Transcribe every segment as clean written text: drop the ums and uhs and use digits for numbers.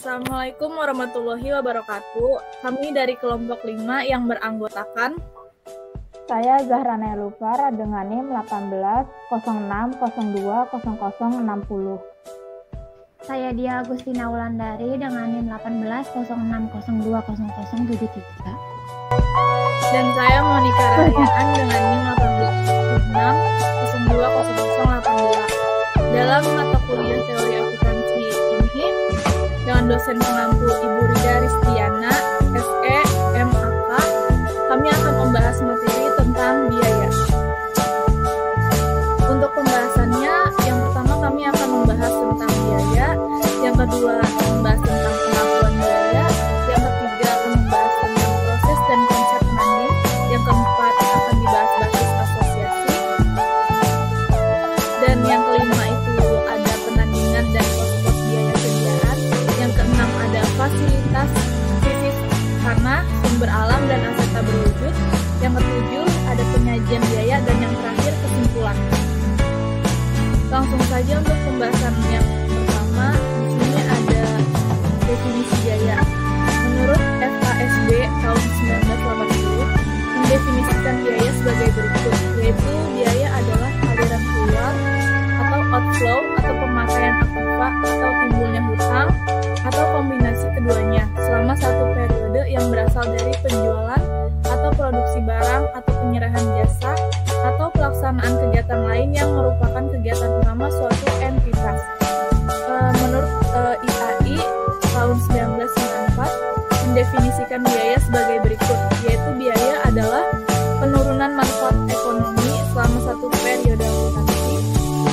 Assalamualaikum warahmatullahi wabarakatuh. Kami dari kelompok 5 yang beranggotakan Saya Zahrana Elufar dengan NIM 1806020060. Saya Dia Agustina Wulandari dengan NIM 1806020073. dan saya Monika Rahyaan dengan NIM 1806020082. Dalam mata kuliah teori akuntansi ini dengan dosen pengampu Ibu Rida Ristiana, SE, MAK, kami akan membahas materi tentang biaya. Untuk pembahasannya, yang pertama kami akan membahas tentang biaya, yang kedua membahas tentang pengakuan biaya, yang ketiga akan membahas tentang proses dan konsep money, yang keempat akan dibahas basis asosiasi, dan yang kelima itu ada penandingan dan kos-kos biaya sediaan, yang keenam ada fasilitas fisik tanah, sumber alam, dan aset tak berwujud, yang ketujuh ada penyajian biaya, dan yang terakhir kesimpulan. Langsung saja untuk pembahasan yang pertama, di sini ada definisi biaya. Menurut FKSB tahun 1980, mendefinisikan biaya sebagai berikut, yaitu biaya adalah aliran keluar atau outflow atau pemakaian aktiva atau timbulnya hutang atau kombinasi keduanya selama satu periode yang berasal dari penjualan atau produksi barang atau penyerahan jasa atau pelaksanaan kegiatan lain yang merupakan kegiatan utama suatu entitas. Menurut IAI tahun 1994 mendefinisikan biaya sebagai berikut, yaitu biaya adalah penurunan manfaat ekonomi selama satu periode akuntansi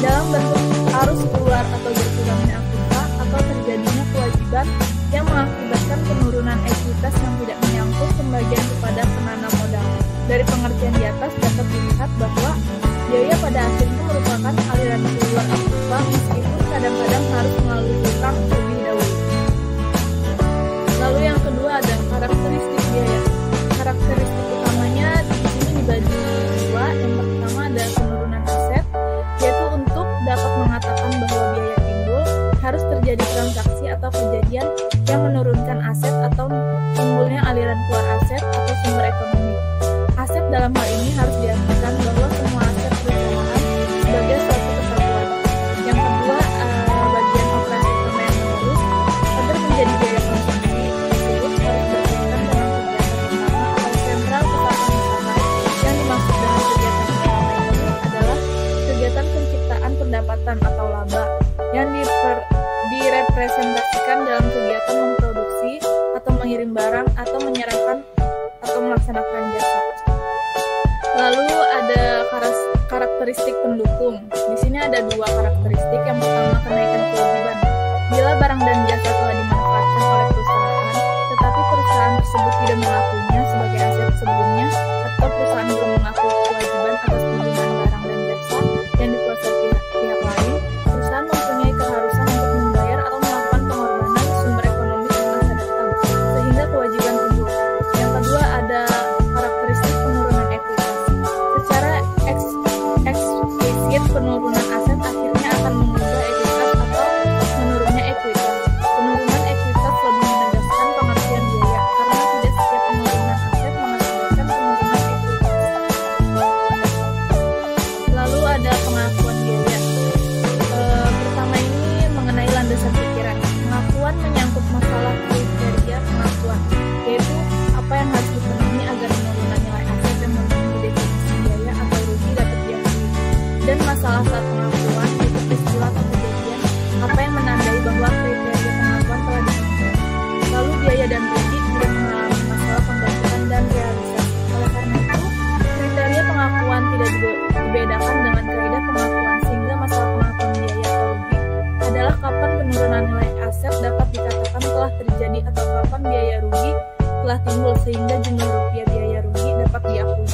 dalam bentuk arus keluar atau berkurangnya aktiva atau terjadinya kewajiban yang mengakibatkan penurunan ekuitas yang tidak menyangkut pembagian kepada penanam modal. Dari pengertian di atas dapat dilihat bahwa biaya pada akhirnya merupakan aliran keluar aktiva meskipun kadang-kadang harus melalui hutang terlebih dahulu. Lalu yang kedua ada karakteristik biaya. Karakteristik utamanya di sini dibagi dua. Yang pertama ada penurunan aset, yaitu untuk dapat mengatakan bahwa biaya timbul harus terjadi transaksi atau kejadian yang menurunkan aset atau timbulnya aliran keluar aset atau sumber ekonomi. Aset dalam hal ini harus diartikan bahwa semua aset perusahaan sebagai suatu kesatuan. Yang kedua, bagian operasi permanen terus agar menjadi biaya konsumsi tersebut harus berkaitan dengan kegiatan utama atau sentral kesatuan usaha. Yang dimaksud dengan kegiatan utama ini adalah kegiatan penciptaan pendapatan atau laba yang direpresentasikan dalam kegiatan memproduksi atau mengirim barang atau menyerahkan atau melaksanakan jasa. Lalu ada karakteristik pendukung. Di sini ada dua karakteristik. Yang pertama, kenaikan kewajiban. Bila barang dan jasa telah dimanfaatkan oleh perusahaan, tetapi perusahaan tersebut tidak mengakuinya sebagai aset sebelumnya, atau perusahaan belum mengaku kewajiban atas penggunaan barang dan jasa yang dikuasai pihak lain, perusahaan mempunyai keharusan untuk membayar atau melakukan pengorbanan sumber ekonomi di masa datang, sehingga kewajiban timbul. Yang kedua ada karakteristik penurunan ekuitas. Secara eksplisit, penurunan aset akhirnya akan mengubah ekuitas atau menurunnya ekuitas. Penurunan ekuitas lebih menegaskan pengertian biaya, karena tidak setiap penurunan aset mengakibatkan penurunan ekuitas. Lalu ada pengakuan biaya. Pertama ini mengenai landasan pikiran. Pengakuan menyangkut masalah kriteria pengakuan, yaitu apa yang harus dipenuhi agar penurunan nilai aset yang memenuhi definisi biaya atau rugi dapat diakui. Dan masalah saat pengakuan, yaitu peristiwa atau kejadian apa yang menandai bahwa kriteria pengakuan telah dipenuhi. Lalu biaya dan rugi tidak mengalami masalah pembentukan dan realisasi. Oleh karena itu, kriteria pengakuan tidak dibedakan dengan kaidah pengakuan, sehingga masalah pengakuan biaya atau rugi adalah kapan penurunan nilai aset dapat dikatakan telah terjadi atau kapan biaya rugi telah timbul sehingga jumlah rupiah biaya rugi dapat diakui.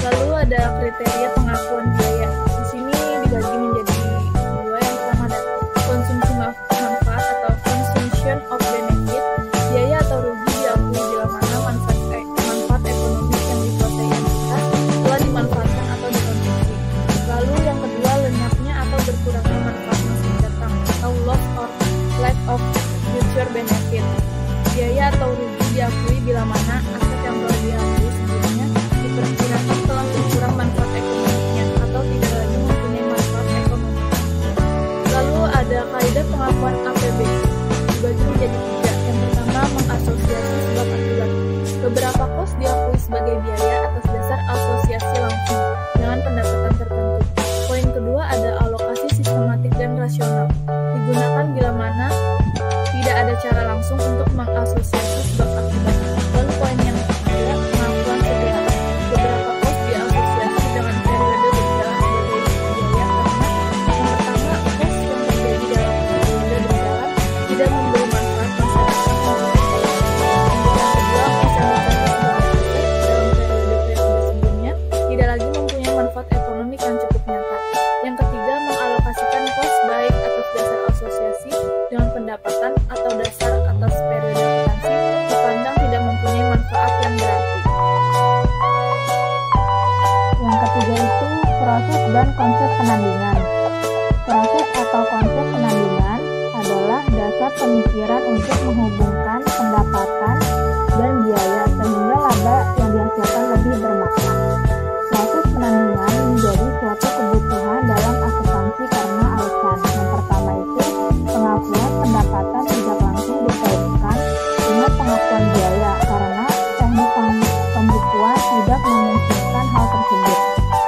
Lalu ada kriteria pengakuan biaya. Di sini dibagi menjadi dua. Yang pertama ada konsumsi manfaat atau consumption of benefit. Biaya atau rugi diakui bila mana manfaat ekonomi yang dikuasai entitas telah dimanfaatkan atau dikonsumsi. Lalu yang kedua lenyapnya atau berkurangnya manfaat masa datang atau loss or lack of future benefit. Biaya atau rugi diakui bila mana aset yang telah diambil sebelumnya diperkirakan telah berkurang manfaat ekonominya atau tidak lagi mempunyai manfaat ekonomi. Lalu ada kaidah pengakuan APB dibagi menjadi 3. Yang pertama, mengasosiasi sebab akibat. Beberapa kos diakui sebagai biaya atas dasar asosiasi langsung dengan pendapatan tertentu. Poin kedua ada alokasi sistematik dan rasional. Digunakan bila mana tidak ada cara langsung untuk mengasosiasi sebab akibat. Lalu poin yang ketiga, pengakuan segera. Beberapa kos diasosiasi dengan periode berjalan sebagai biaya karena yang pertama, kos yang terjadi dalam periode berjalan tidak memberi manfaat masyarakat maupun negara. Yang kedua, kos yang terjadi dalam periode sebelumnya tidak lagi mempunyai manfaat ekonomi yang cukup nyata. Yang ketiga, mengalokasikan kos baik atas dasar asosiasi dengan pendapatan atau dasar atas periode akuntansi dipandang tidak mempunyai manfaat yang berarti. Yang ketiga itu proses dan konsep penandingan. Proses atau konsep penandingan adalah dasar pemikiran untuk menghubungkan pendapatan dan biaya sehingga laba yang dihasilkan lebih bermakna. Proses penandingan menjadi suatu kebutuhan dalam akuntansi karena alasan. Yang pertama itu pengakuan pendapatan tidak langsung dikaitkan dengan pengakuan biaya karena teknik pembukuan tidak memungkinkan hal tersebut.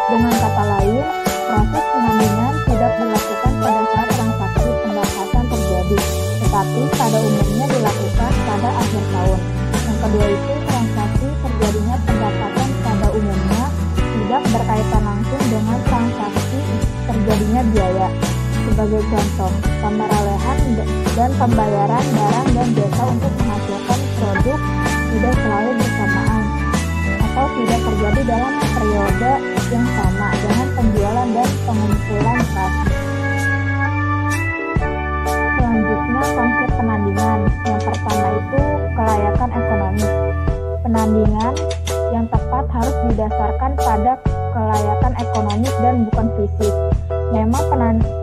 Dengan kata lain, proses penandingan tidak dilakukan pada saat transaksi pendapatan terjadi, tetapi pada umumnya dilakukan pada akhir tahun. Yang kedua itu transaksi terjadinya pendapatan pada umumnya tidak berkaitan langsung dengan transaksi terjadinya biaya. Sebagai contoh, pemrolehan dan pembayaran barang dan jasa untuk menghasilkan produk tidak selalu bersamaan atau tidak terjadi dalam periode yang sama dengan penjualan dan pengumpulan kas. Selanjutnya, konsep penandingan. Yang pertama itu kelayakan ekonomi. Penandingan yang tepat harus didasarkan pada kelayakan ekonomis dan bukan fisik. Memang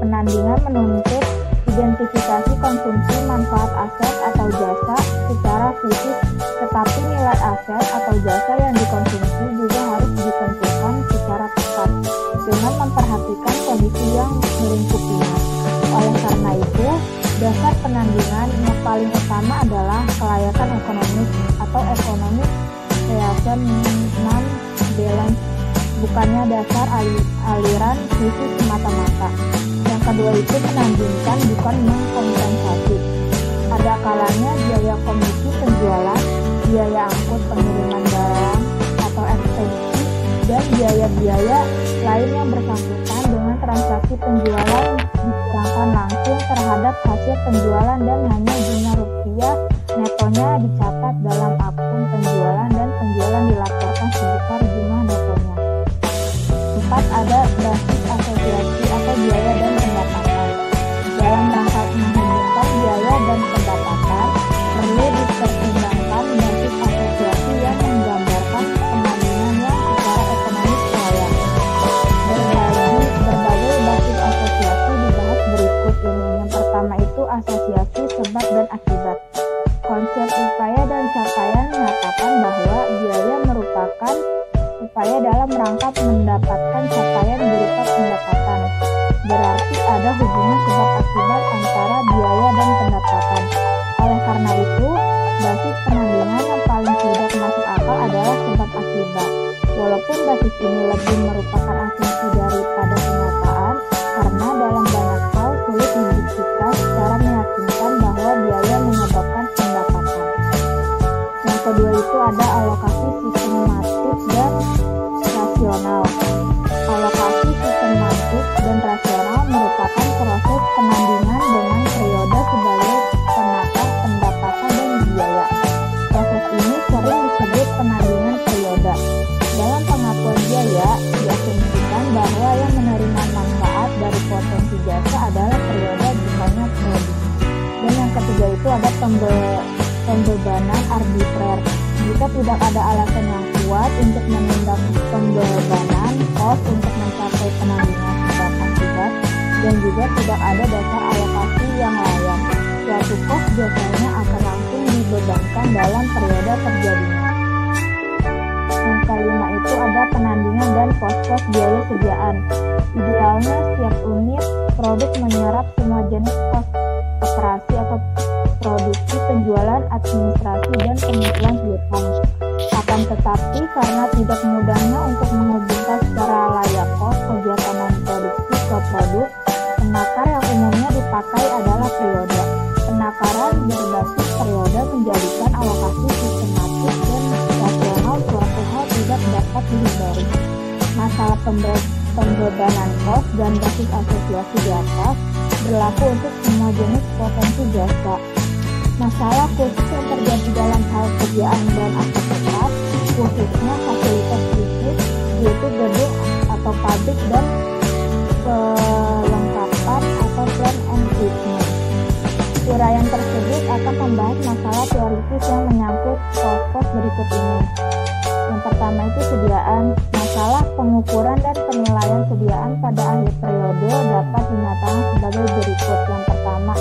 penandingan menuntut identifikasi konsumsi manfaat aset atau jasa secara fisik, tetapi nilai aset atau jasa yang dikonsumsi juga harus ditentukan secara tepat dengan memperhatikan kondisi yang melingkupinya. Oleh karena itu, dasar penandingan yang paling utama adalah kelayakan ekonomis atau economic relation non-balance, bukannya dasar aliran fisik semata-mata. Yang kedua itu menandingkan bukan mengkompensasi. Ada kalanya biaya komisi penjualan, biaya angkut pengiriman barang atau ekspedisi, dan biaya-biaya lain yang bersangkutan dengan transaksi penjualan dikurangkan langsung terhadap hasil penjualan dan hanya jumlah rupiah netonya dicatat dalam akun penjualan dan penjualan dilaporkan sebesar jumlah netonya. 4. Ada basis asosiasi atau biaya dan pendapatan. Dalam rangka menghubungkan biaya dan pendapatan, perlu dipertimbangkan basis asosiasi yang menggambarkan penandingan yang secara ekonomis layak. Berbagai basis asosiasi dibahas berikut ini. Yang pertama itu asosiasi sebab dan akibat. Konsep upaya dan capaian menyatakan bahwa biaya merupakan upaya dalam rangka mendapatkan capaian berupa pendapatan. Berarti ada hubungan sebab akibat antara biaya dan pendapatan. Oleh karena itu, basis penandingan yang paling tidak masuk akal adalah sebab akibat. Walaupun basis ini lebih merupakan asumsi daripada kenyataan, karena dalam banyak hal sulit membuktikan secara meyakinkan bahwa biaya menyebabkan pendapatan. Yang kedua itu ada alokasi sistematik dan rasional. Alokasi sistematik dan rasional merupakan proses penandingan dengan periode sebagai penakar pendapatan dan biaya. Proses ini sering disebut penandingan periode. Dalam pengakuan biaya, diasumsikan bahwa yang menerima manfaat dari potensi jasa adalah periode bukannya produk. Dan yang ketiga itu ada pembebanan arbitrer. Jika tidak ada alasan yang kuat untuk menindak pembebanan kos untuk mencapai penandingan sebab akibat, dan juga tidak ada dasar alokasi yang layak, suatu kos biasanya dalam periode terjadinya. Yang kelima itu ada penandingan dan kos-kos biaya sediaan. Idealnya setiap unit produk menyerap semua jenis kos operasi atau produksi, penjualan, administrasi, dan kebutuhan piutang. Akan tetapi karena tidak mudahnya untuk menghubungkan secara layak kos kegiatan non-produksi ke produk, penakar yang umumnya dipakai adalah periode. Penakaran berbasis periode menjadikan alokasi sistematis dan rasional suatu hal tidak dapat dihindari. Masalah pembebanan kos dan basis asosiasi di atas berlaku untuk semua jenis potensi jasa. Masalah khusus yang terjadi dalam hal sediaan dan aset tetap, khususnya fasilitas bisnis, yaitu gedung atau pabrik dan pelengkapan atau plan and equipment. Uraian tersebut akan membahas masalah teoritis yang menyangkut kos-kos berikut ini. Yang pertama itu sediaan. Masalah pengukuran dan penilaian sediaan pada akhir periode dapat dinyatakan sebagai berikut. Yang pertama,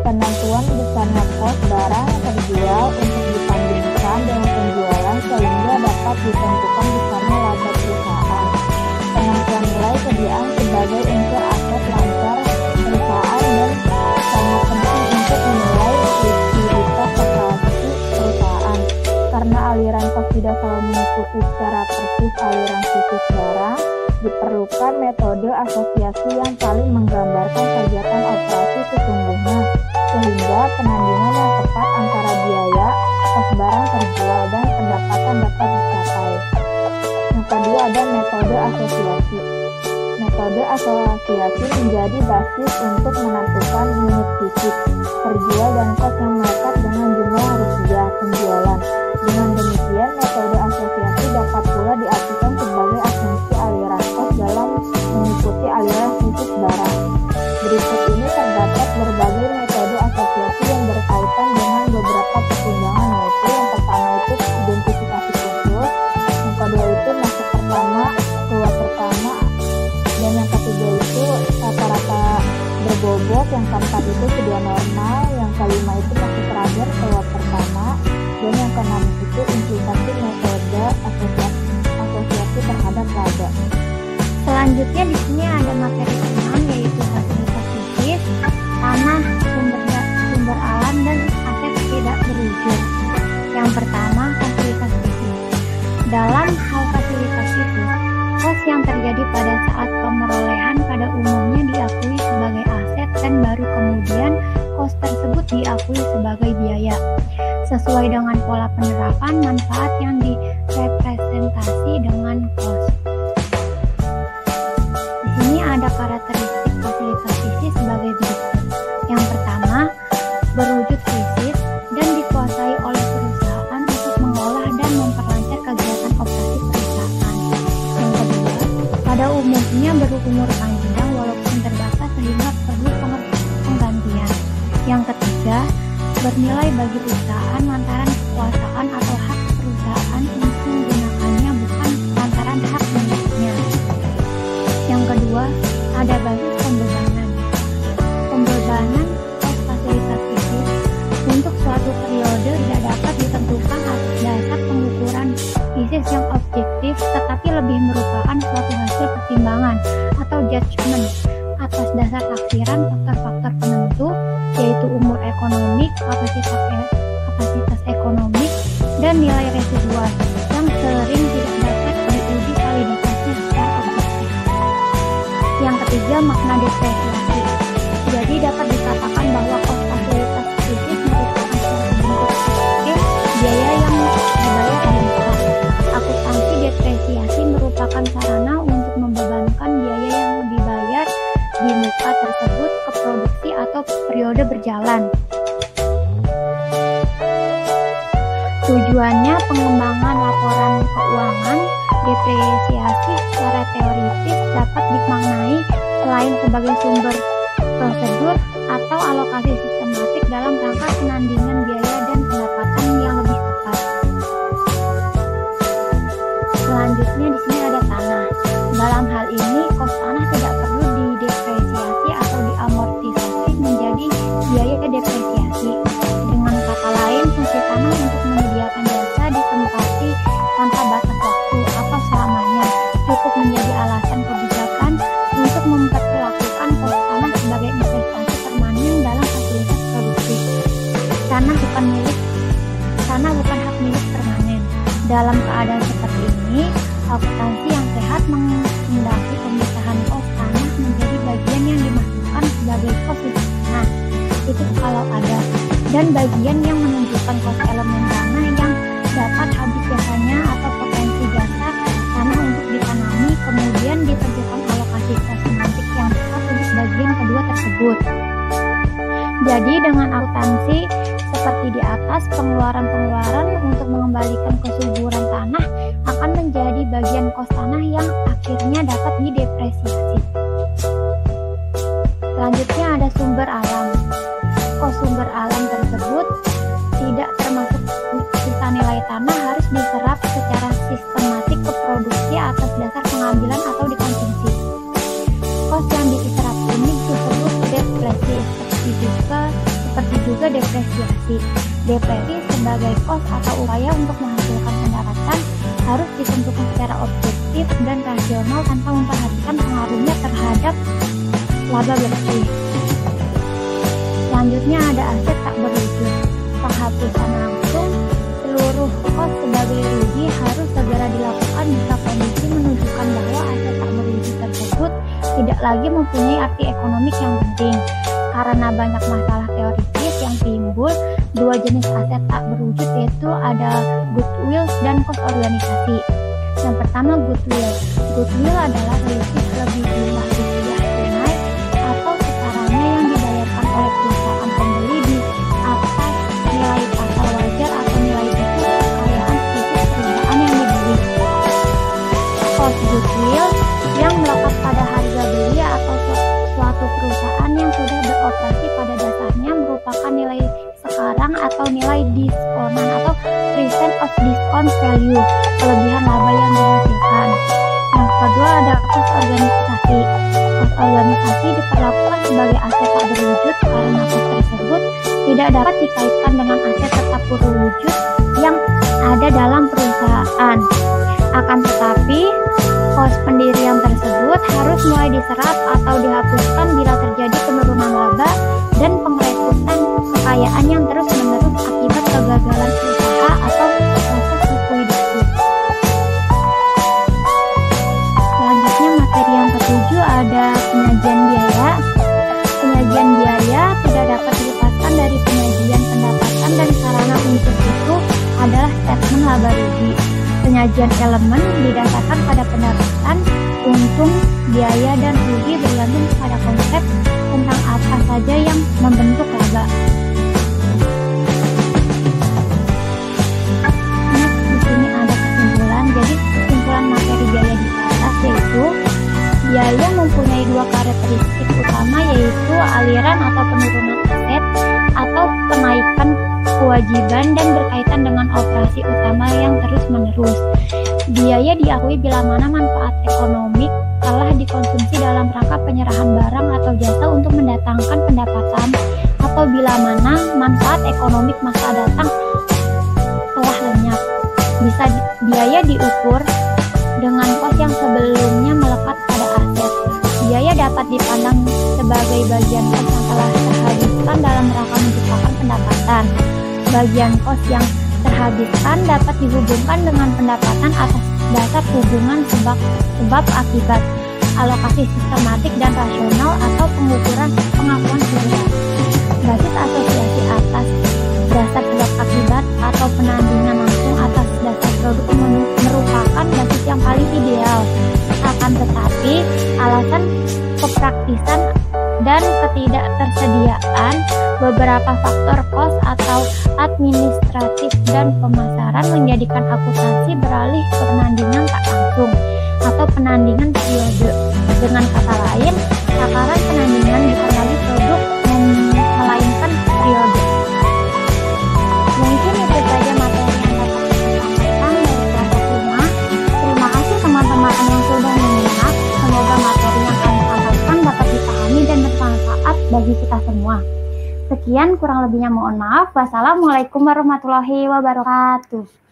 penentuan besarnya kos barang terjual untuk dibandingkan dengan penjualan sehingga dapat ditentukan besarnya laba perusahaan. Penentuan nilai sediaan sebagai unsur aset lancar perusahaan dan sangat penting untuk menilai likuiditas operasi perusahaan. Karena aliran kos tidak selalu mengikuti secara persis aliran fisik barang, diperlukan metode asosiasi yang saling menggambarkan kegiatan operasi sesungguhnya, sehingga penandingan yang tepat antara biaya, kos barang terjual, dan pendapatan dapat dicapai. Yang kedua ada metode asosiasi. Metode asosiasi menjadi basis untuk menentukan unit fisik, terjual, dan kos yang melekat dengan jumlah rupiah penjualan. Dengan demikian, metode asosiasi dapat pula diartikan sebagai asumsi aliran kos dalam mengikuti aliran fisik barang. Berikut ini terdapat berbagai metode asosiasi yang berkaitan dengan beberapa pertimbangan, yaitu yang pertama itu identifikasi khusus, yang kedua itu masuk pertama, keluar pertama, dan yang ketiga itu rata-rata berbobot, yang keempat itu sedia normal, yang kelima itu masuk terakhir, keluar pertama, dan yang keenam itu implikasi metode asosiasi terhadap laba. Selanjutnya di sini ada materi keenam, yaitu fasilitas fisik, tanah, sumber alam, dan aset tidak berwujud. Yang pertama, fasilitas fisik. Dalam hal fasilitas fisik, kos yang terjadi pada saat pemerolehan pada umumnya diakui sebagai aset dan baru kemudian kos tersebut diakui sebagai biaya. Sesuai dengan pola penerapan manfaat yang direpresentasi dengan kos. Di sini ada karakteristik fasilitas fisik sebagai berikut. Yang pertama, berwujud fisik dan dikuasai oleh perusahaan untuk mengolah dan memperlancar kegiatan operasi perusahaan. Yang kedua, pada umumnya berumur panjang walaupun terbatas sehingga perlu penggantian. Yang ketiga, bernilai bagi perusahaan lantaran kekuasaan atau hak perusahaan untuk menggunakannya bukan lantaran hak miliknya. Yang kedua, ada basis pembebanan. Pembebanan kos fasilitas fisik untuk suatu periode tidak dapat ditentukan atas dasar pengukuran fisik yang objektif, tetapi lebih merupakan suatu hasil pertimbangan atau judgement atas dasar taksiran faktor-faktor penentu, yaitu umur ekonomi, kapasitas ekonomi, dan nilai residual yang sering tidak dapat diuji validitasnya secara objektif. Yang ketiga, makna depresiasi. Jadi dapat dikatakan bahwa kos fasilitas fisik merupakan suatu bentuk sistem biaya yang dibayar di muka. Akuntansi depresiasi merupakan sarana untuk membebankan biaya yang dibayar di muka tersebut ke produksi atau periode berjalan. Tujuannya pengembangan laporan keuangan. Depresiasi secara teoritis dapat dimaknai selain sebagai sumber prosedur atau alokasi sistematik dalam rangka penandingan biaya dan pendapatan yang lebih tepat. Selanjutnya di sini ada tanah. Dalam hal ini, kos tanah tidak perlu didepresiasi atau diamortisasi menjadi biaya depresiasi. Dengan kata lain, fungsi tanah untuk tanah bukan hak milik permanen. Dalam keadaan seperti ini, akuntansi yang sehat menghendaki pemisahan kos tanah menjadi bagian yang dimasukkan sebagai kos tanah, itu kalau ada, dan bagian yang menunjukkan kos elemen tanah yang dapat habis jasanya atau potensi jasa tanah untuk ditanami, kemudian ditentukan alokasi kos semantik yang tepat untuk bagian kedua tersebut. Jadi dengan akuntansi seperti di atas, pengeluaran-pengeluaran untuk mengembalikan kesuburan tanah akan menjadi bagian kos tanah yang akhirnya dapat didepresiasi. Selanjutnya ada sumber alam. Kos sumber alam tersebut tidak termasuk sisa nilai tanah harus diserap secara sistematik ke produksi atas dasar pengambilan atau dikonsumsi. Kos yang diserap ini disebut depresi, seperti juga depresiasi. Depresi sebagai kos atau upaya untuk menghasilkan pendapatan harus ditentukan secara objektif dan rasional tanpa memperhatikan pengaruhnya terhadap laba bersih. Selanjutnya ada aset tak berwujud. Penghapusan langsung seluruh kos sebagai rugi harus segera dilakukan jika kondisi menunjukkan bahwa aset tak berwujud tersebut tidak lagi mempunyai arti ekonomik yang penting. Karena banyak masalah teoritis yang timbul, dua jenis aset tak berwujud yaitu ada goodwill dan kos organisasi. Yang pertama goodwill. Goodwill adalah selisih lebih jumlah rupiah tunai atau setaranya yang dibayarkan oleh perusahaan pembeli di atas nilai pasar wajar atau nilai buku kekayaan fisik perusahaan yang dibeli. Kos goodwill yang melekat pada harga beli atau suatu perusahaan yang sudah beroperasi pada dasarnya merupakan nilai sekarang atau nilai diskonan atau percent of discount value, kelebihan laba yang dihasilkan. Yang kedua ada kos organisasi. Kos organisasi diperlakukan sebagai aset tak berwujud karena kos tersebut tidak dapat dikaitkan dengan aset tetap berwujud yang ada dalam perusahaan. Akan tetapi, kos pendirian tersebut harus mulai diserap atau dihapuskan bila terjadi penurunan laba dan pengrekrutan kekayaan yang terus-menerus akibat kegagalan usaha atau proses likuidasi. Selanjutnya materi yang ketujuh ada penyajian biaya. Penyajian biaya tidak dapat dilepaskan dari penyajian pendapatan dan sarana unsur itu adalah statement laba rugi. Penyajian elemen didasarkan pada pendapatan, untung, biaya, dan rugi bergantung pada konsep tentang apa saja yang membentuk laba. Next, di sini ada kesimpulan. Jadi kesimpulan materi biaya di atas yaitu biaya mempunyai dua karakteristik utama, yaitu aliran atau penurunan aset atau kenaikan kewajiban dan berkaitan dengan operasi utama yang terus-menerus. Biaya diakui bila mana manfaat ekonomi telah dikonsumsi dalam rangka penyerahan barang atau jasa untuk mendatangkan pendapatan, atau bila mana manfaat ekonomi masa datang telah lenyap. Bisa biaya diukur dengan kos yang sebelumnya melekat pada aset. Biaya dapat dipandang sebagai bagian kos yang telah terhabiskan dalam rangka menciptakan pendapatan. Bagian kos yang terhabiskan dapat dihubungkan dengan pendapatan atas dasar hubungan sebab akibat, alokasi sistematik dan rasional, atau pengakuan surya. Basis asosiasi atas dasar sebab akibat atau penandingan langsung atas dasar produk merupakan basis yang paling ideal. Akan tetapi, alasan kepraktisan dan ketidaktersediaan beberapa faktor kos atau administratif dan pemasaran menjadikan akuntansi beralih ke penandingan tak langsung atau penandingan periode. Dengan kata lain, takaran penandingan bukan lagi produk melainkan periode. Mungkin itu saja materi yang dapat saya sampaikan dari kelas 5. Terima kasih teman-teman yang sudah menyimak. Semoga materi yang kami sampaikan dapat dipahami dan bermanfaat bagi kita semua. Sekian, kurang lebihnya mohon maaf. Wassalamualaikum warahmatullahi wabarakatuh.